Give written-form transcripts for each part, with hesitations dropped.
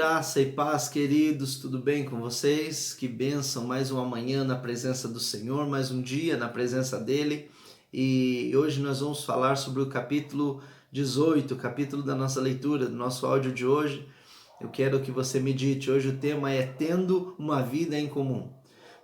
Graça e paz, queridos, tudo bem com vocês? Que bênção, mais uma manhã na presença do Senhor, mais um dia na presença dEle. E hoje nós vamos falar sobre o capítulo 18, capítulo da nossa leitura, do nosso áudio de hoje. Eu quero que você medite. Hoje o tema é Tendo uma Vida em Comum.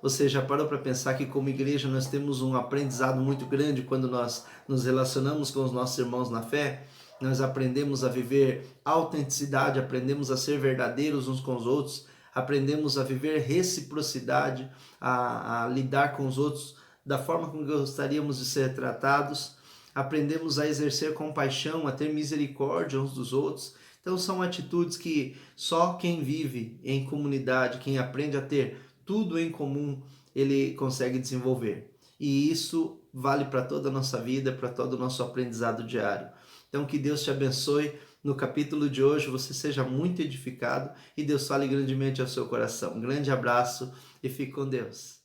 Você já parou para pensar que como igreja nós temos um aprendizado muito grande quando nós nos relacionamos com os nossos irmãos na fé? Nós aprendemos a viver autenticidade, aprendemos a ser verdadeiros uns com os outros, aprendemos a viver reciprocidade, a lidar com os outros da forma como gostaríamos de ser tratados, aprendemos a exercer compaixão, a ter misericórdia uns dos outros. Então são atitudes que só quem vive em comunidade, quem aprende a ter tudo em comum, ele consegue desenvolver. E isso vale para toda a nossa vida, para todo o nosso aprendizado diário. Então que Deus te abençoe. No capítulo de hoje você seja muito edificado e Deus fale grandemente ao seu coração. Um grande abraço e fique com Deus.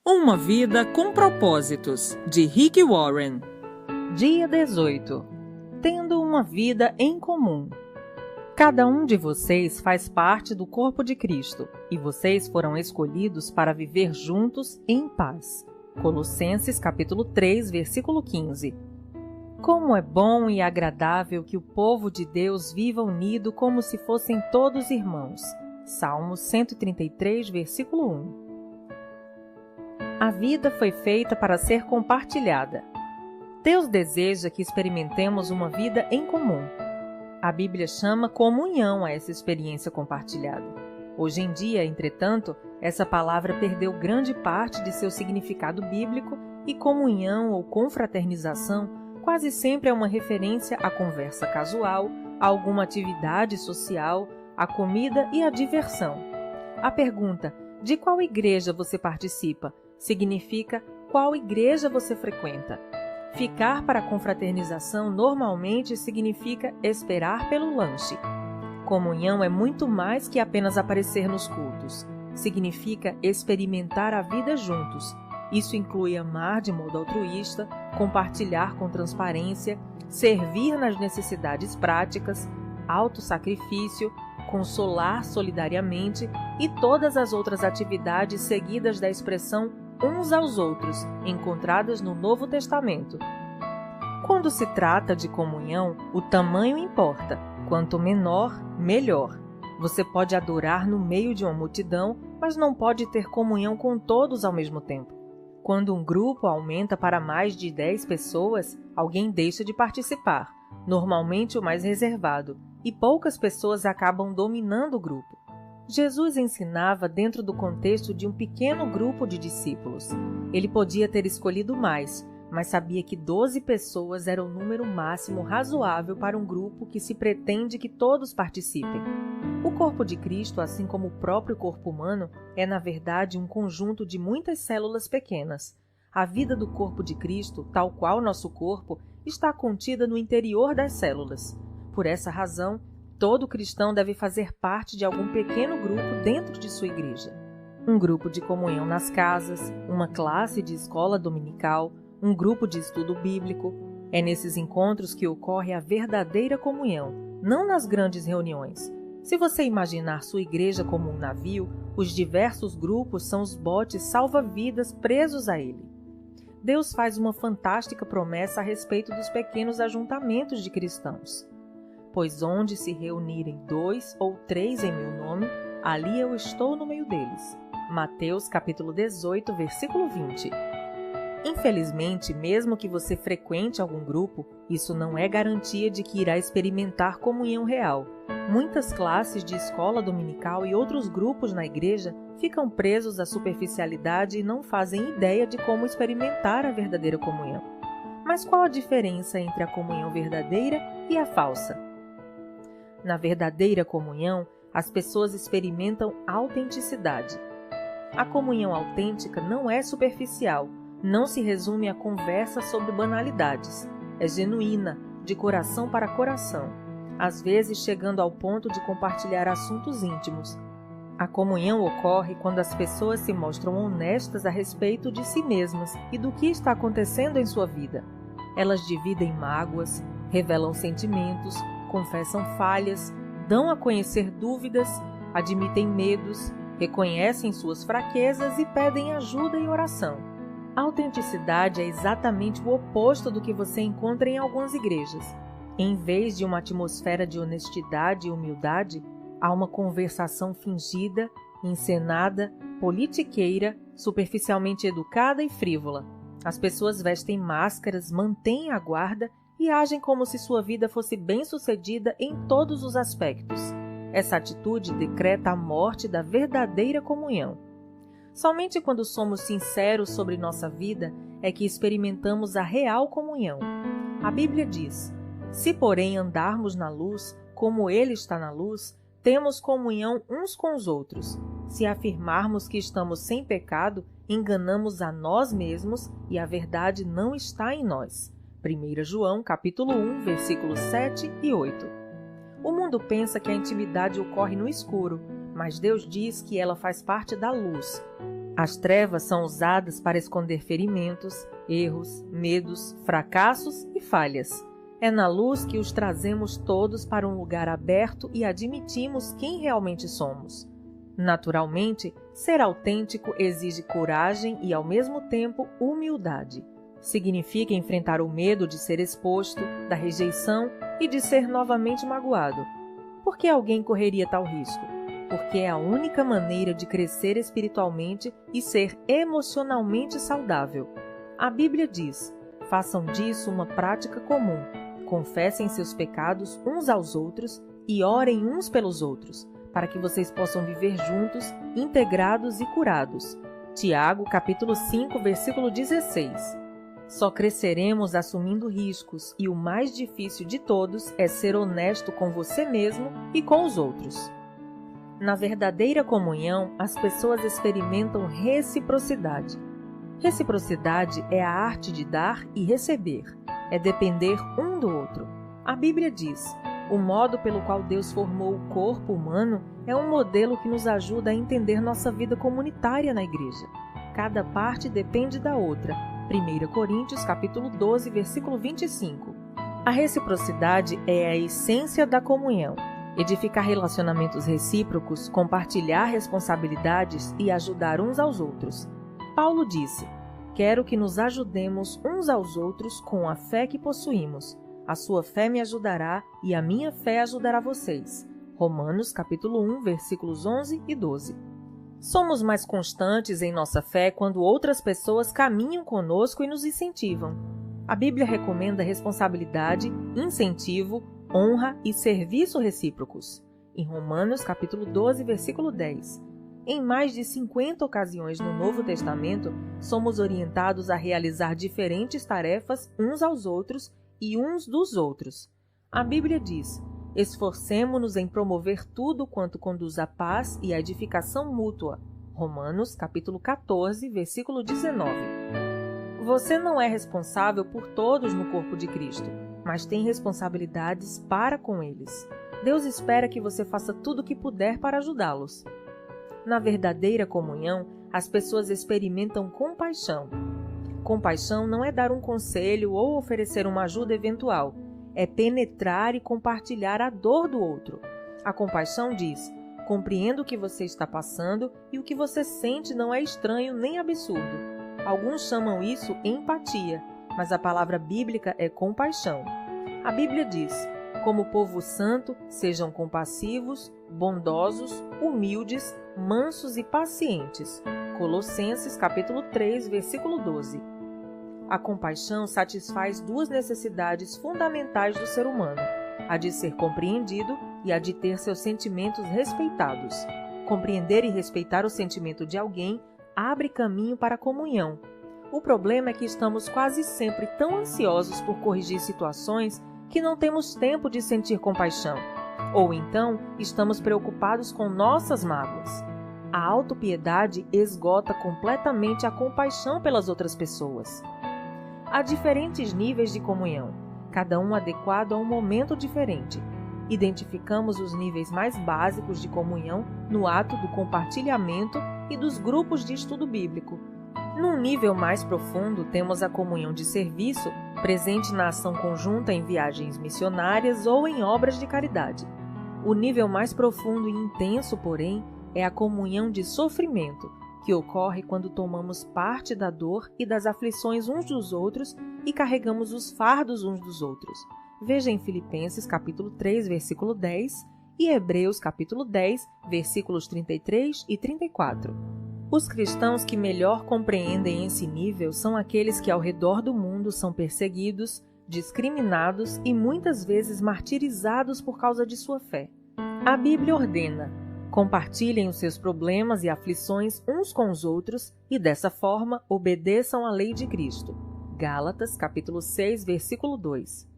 Uma vida com propósitos, de Rick Warren. Dia 18. Tendo uma vida em comum. Cada um de vocês faz parte do corpo de Cristo e vocês foram escolhidos para viver juntos em paz. Colossenses capítulo 3, versículo 15. Como é bom e agradável que o povo de Deus viva unido como se fossem todos irmãos. Salmos 133, versículo 1. A vida foi feita para ser compartilhada. Deus deseja que experimentemos uma vida em comum. A Bíblia chama comunhão a essa experiência compartilhada. Hoje em dia, entretanto, essa palavra perdeu grande parte de seu significado bíblico e comunhão ou confraternização quase sempre é uma referência à conversa casual, a alguma atividade social, à comida e à diversão. A pergunta, de qual igreja você participa, significa qual igreja você frequenta. Ficar para a confraternização normalmente significa esperar pelo lanche. Comunhão é muito mais que apenas aparecer nos cultos. Significa experimentar a vida juntos. Isso inclui amar de modo altruísta, compartilhar com transparência, servir nas necessidades práticas, autossacrifício, consolar solidariamente e todas as outras atividades seguidas da expressão uns aos outros, encontradas no Novo Testamento. Quando se trata de comunhão, o tamanho importa. Quanto menor, melhor. Você pode adorar no meio de uma multidão, mas não pode ter comunhão com todos ao mesmo tempo. Quando um grupo aumenta para mais de 10 pessoas, alguém deixa de participar, normalmente o mais reservado, e poucas pessoas acabam dominando o grupo. Jesus ensinava dentro do contexto de um pequeno grupo de discípulos. Ele podia ter escolhido mais, mas sabia que 12 pessoas era o número máximo razoável para um grupo que se pretende que todos participem. O corpo de Cristo, assim como o próprio corpo humano, é na verdade um conjunto de muitas células pequenas. A vida do corpo de Cristo, tal qual nosso corpo, está contida no interior das células. Por essa razão, todo cristão deve fazer parte de algum pequeno grupo dentro de sua igreja. Um grupo de comunhão nas casas, uma classe de escola dominical, um grupo de estudo bíblico. É nesses encontros que ocorre a verdadeira comunhão, não nas grandes reuniões. Se você imaginar sua igreja como um navio, os diversos grupos são os botes salva-vidas presos a ele. Deus faz uma fantástica promessa a respeito dos pequenos ajuntamentos de cristãos. Pois onde se reunirem 2 ou 3 em meu nome, ali eu estou no meio deles. Mateus capítulo 18, versículo 20. Infelizmente, mesmo que você frequente algum grupo, isso não é garantia de que irá experimentar comunhão real. Muitas classes de escola dominical e outros grupos na igreja ficam presos à superficialidade e não fazem ideia de como experimentar a verdadeira comunhão. Mas qual a diferença entre a comunhão verdadeira e a falsa? Na verdadeira comunhão, as pessoas experimentam autenticidade. A comunhão autêntica não é superficial, não se resume a conversa sobre banalidades. É genuína, de coração para coração, às vezes chegando ao ponto de compartilhar assuntos íntimos. A comunhão ocorre quando as pessoas se mostram honestas a respeito de si mesmas e do que está acontecendo em sua vida. Elas dividem mágoas, revelam sentimentos, confessam falhas, dão a conhecer dúvidas, admitem medos, reconhecem suas fraquezas e pedem ajuda e oração. A autenticidade é exatamente o oposto do que você encontra em algumas igrejas. Em vez de uma atmosfera de honestidade e humildade, há uma conversação fingida, encenada, politiqueira, superficialmente educada e frívola. As pessoas vestem máscaras, mantêm a guarda e agem como se sua vida fosse bem-sucedida em todos os aspectos. Essa atitude decreta a morte da verdadeira comunhão. Somente quando somos sinceros sobre nossa vida é que experimentamos a real comunhão. A Bíblia diz: se, porém, andarmos na luz, como Ele está na luz, temos comunhão uns com os outros. Se afirmarmos que estamos sem pecado, enganamos a nós mesmos e a verdade não está em nós. 1 João, capítulo 1, versículos 7 e 8. O mundo pensa que a intimidade ocorre no escuro, mas Deus diz que ela faz parte da luz. As trevas são usadas para esconder ferimentos, erros, medos, fracassos e falhas. É na luz que os trazemos todos para um lugar aberto e admitimos quem realmente somos. Naturalmente, ser autêntico exige coragem e, ao mesmo tempo, humildade. Significa enfrentar o medo de ser exposto, da rejeição e de ser novamente magoado. Por que alguém correria tal risco? Porque é a única maneira de crescer espiritualmente e ser emocionalmente saudável. A Bíblia diz: façam disso uma prática comum. Confessem seus pecados uns aos outros e orem uns pelos outros, para que vocês possam viver juntos, integrados e curados. Tiago, capítulo 5, versículo 16. Só cresceremos assumindo riscos e o mais difícil de todos é ser honesto com você mesmo e com os outros. Na verdadeira comunhão, as pessoas experimentam reciprocidade. Reciprocidade é a arte de dar e receber. É depender um do outro. A Bíblia diz: o modo pelo qual Deus formou o corpo humano é um modelo que nos ajuda a entender nossa vida comunitária na igreja. Cada parte depende da outra. 1 Coríntios, capítulo 12, versículo 25. A reciprocidade é a essência da comunhão. Edificar relacionamentos recíprocos, compartilhar responsabilidades e ajudar uns aos outros. Paulo disse: quero que nos ajudemos uns aos outros com a fé que possuímos. A sua fé me ajudará e a minha fé ajudará vocês. Romanos, capítulo 1, versículos 11 e 12. Somos mais constantes em nossa fé quando outras pessoas caminham conosco e nos incentivam. A Bíblia recomenda responsabilidade, incentivo, honra e serviço recíprocos. Em Romanos, capítulo 12, versículo 10. Em mais de 50 ocasiões no Novo Testamento, somos orientados a realizar diferentes tarefas uns aos outros e uns dos outros. A Bíblia diz: esforcemo-nos em promover tudo quanto conduz à paz e à edificação mútua. Romanos, capítulo 14, versículo 19. Você não é responsável por todos no corpo de Cristo, mas tem responsabilidades para com eles. Deus espera que você faça tudo o que puder para ajudá-los. Na verdadeira comunhão, as pessoas experimentam compaixão. Compaixão não é dar um conselho ou oferecer uma ajuda eventual. É penetrar e compartilhar a dor do outro. A compaixão diz: compreendo o que você está passando e o que você sente não é estranho nem absurdo. Alguns chamam isso empatia, mas a palavra bíblica é compaixão. A Bíblia diz: como povo santo, sejam compassivos, bondosos, humildes, mansos e pacientes. Colossenses, capítulo 3, versículo 12. A compaixão satisfaz duas necessidades fundamentais do ser humano: a de ser compreendido e a de ter seus sentimentos respeitados. Compreender e respeitar o sentimento de alguém abre caminho para a comunhão. O problema é que estamos quase sempre tão ansiosos por corrigir situações que não temos tempo de sentir compaixão. Ou então, estamos preocupados com nossas mágoas. A autopiedade esgota completamente a compaixão pelas outras pessoas. Há diferentes níveis de comunhão, cada um adequado a um momento diferente. Identificamos os níveis mais básicos de comunhão no ato do compartilhamento e dos grupos de estudo bíblico. Num nível mais profundo, temos a comunhão de serviço, presente na ação conjunta em viagens missionárias ou em obras de caridade. O nível mais profundo e intenso, porém, é a comunhão de sofrimento, que ocorre quando tomamos parte da dor e das aflições uns dos outros e carregamos os fardos uns dos outros. Veja em Filipenses capítulo 3, versículo 10 e Hebreus capítulo 10, versículos 33 e 34. Os cristãos que melhor compreendem esse nível são aqueles que ao redor do mundo são perseguidos, discriminados e muitas vezes martirizados por causa de sua fé. A Bíblia ordena: compartilhem os seus problemas e aflições uns com os outros e, dessa forma, obedeçam à lei de Cristo. Gálatas, capítulo 6, versículo 2.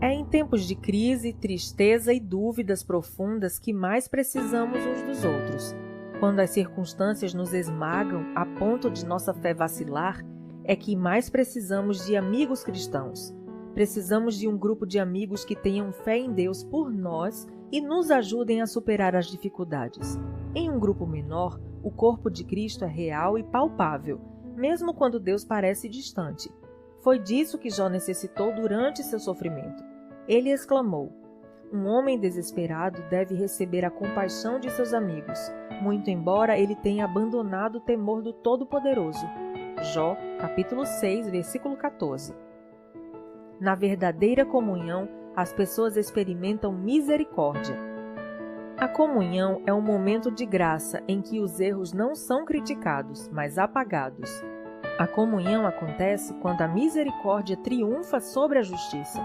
É em tempos de crise, tristeza e dúvidas profundas que mais precisamos uns dos outros. Quando as circunstâncias nos esmagam a ponto de nossa fé vacilar, é que mais precisamos de amigos cristãos. Precisamos de um grupo de amigos que tenham fé em Deus por nós e nos ajudem a superar as dificuldades. Em um grupo menor, o corpo de Cristo é real e palpável, mesmo quando Deus parece distante. Foi disso que Jó necessitou durante seu sofrimento. Ele exclamou: um homem desesperado deve receber a compaixão de seus amigos, muito embora ele tenha abandonado o temor do Todo-Poderoso. Jó, capítulo 6, versículo 14. Na verdadeira comunhão, as pessoas experimentam misericórdia. A comunhão é um momento de graça em que os erros não são criticados, mas apagados. A comunhão acontece quando a misericórdia triunfa sobre a justiça.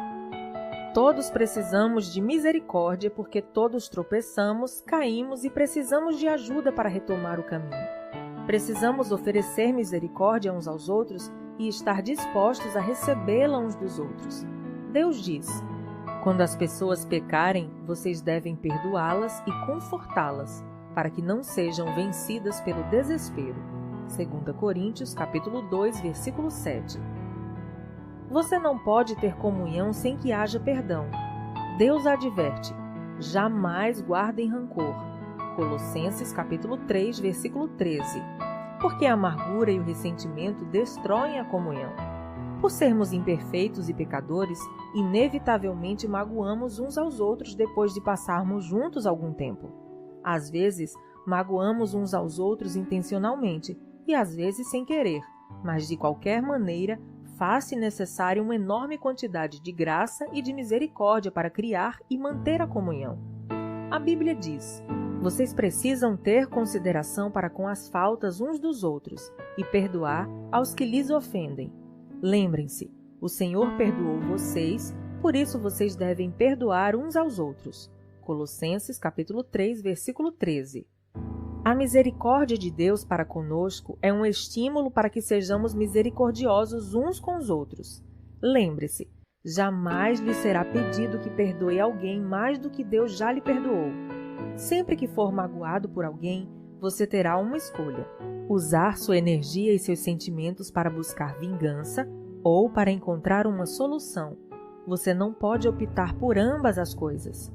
Todos precisamos de misericórdia porque todos tropeçamos, caímos e precisamos de ajuda para retomar o caminho. Precisamos oferecer misericórdia uns aos outros e estar dispostos a recebê-la uns dos outros. Deus diz: quando as pessoas pecarem, vocês devem perdoá-las e confortá-las, para que não sejam vencidas pelo desespero. 2 Coríntios, capítulo 2, versículo 7. Você não pode ter comunhão sem que haja perdão. Deus adverte: jamais guardem rancor. Colossenses, capítulo 3, versículo 13. Porque a amargura e o ressentimento destroem a comunhão. Por sermos imperfeitos e pecadores, inevitavelmente magoamos uns aos outros depois de passarmos juntos algum tempo. Às vezes, magoamos uns aos outros intencionalmente e às vezes sem querer, mas de qualquer maneira, faz-se necessária uma enorme quantidade de graça e de misericórdia para criar e manter a comunhão. A Bíblia diz: vocês precisam ter consideração para com as faltas uns dos outros e perdoar aos que lhes ofendem. Lembrem-se, o Senhor perdoou vocês, por isso vocês devem perdoar uns aos outros. Colossenses, capítulo 3, versículo 13. A misericórdia de Deus para conosco é um estímulo para que sejamos misericordiosos uns com os outros. Lembre-se, jamais lhe será pedido que perdoe alguém mais do que Deus já lhe perdoou. Sempre que for magoado por alguém, você terá uma escolha: usar sua energia e seus sentimentos para buscar vingança ou para encontrar uma solução. Você não pode optar por ambas as coisas.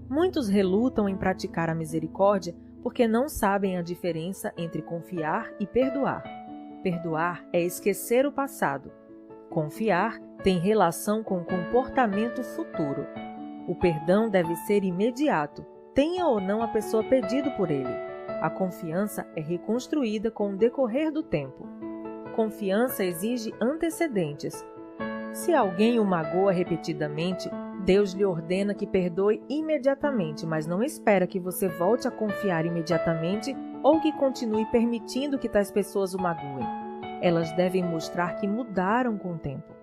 Muitos relutam em praticar a misericórdia porque não sabem a diferença entre confiar e perdoar. Perdoar é esquecer o passado. Confiar tem relação com o comportamento futuro. O perdão deve ser imediato, tenha ou não a pessoa pedido por ele. A confiança é reconstruída com o decorrer do tempo. Confiança exige antecedentes. Se alguém o magoa repetidamente, Deus lhe ordena que perdoe imediatamente, mas não espera que você volte a confiar imediatamente ou que continue permitindo que tais pessoas o magoem. Elas devem mostrar que mudaram com o tempo.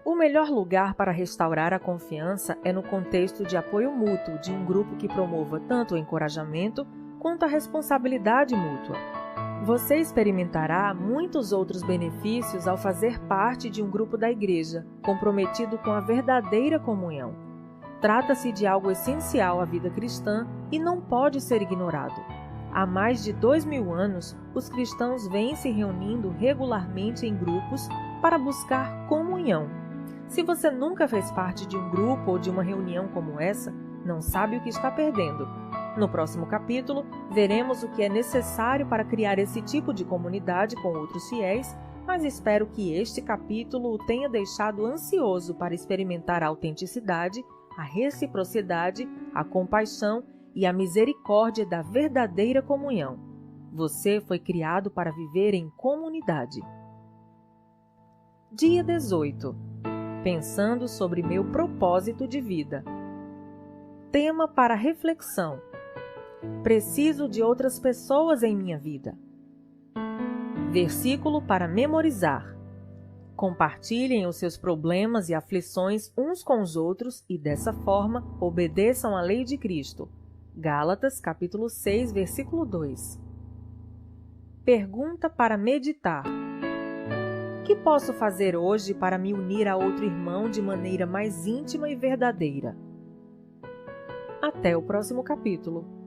O melhor lugar para restaurar a confiança é no contexto de apoio mútuo de um grupo que promova tanto o encorajamento quanto a responsabilidade mútua. Você experimentará muitos outros benefícios ao fazer parte de um grupo da igreja, comprometido com a verdadeira comunhão. Trata-se de algo essencial à vida cristã e não pode ser ignorado. Há mais de 2000 anos, os cristãos vêm se reunindo regularmente em grupos para buscar comunhão. Se você nunca fez parte de um grupo ou de uma reunião como essa, não sabe o que está perdendo. No próximo capítulo, veremos o que é necessário para criar esse tipo de comunidade com outros fiéis, mas espero que este capítulo o tenha deixado ansioso para experimentar a autenticidade, a reciprocidade, a compaixão e a misericórdia da verdadeira comunhão. Você foi criado para viver em comunidade. Dia 18. Pensando sobre meu propósito de vida. Tema para reflexão: preciso de outras pessoas em minha vida. Versículo para memorizar: compartilhem os seus problemas e aflições uns com os outros e, dessa forma, obedeçam à lei de Cristo. Gálatas, capítulo 6, versículo 2. Pergunta para meditar: o que posso fazer hoje para me unir a outro irmão de maneira mais íntima e verdadeira? Até o próximo capítulo.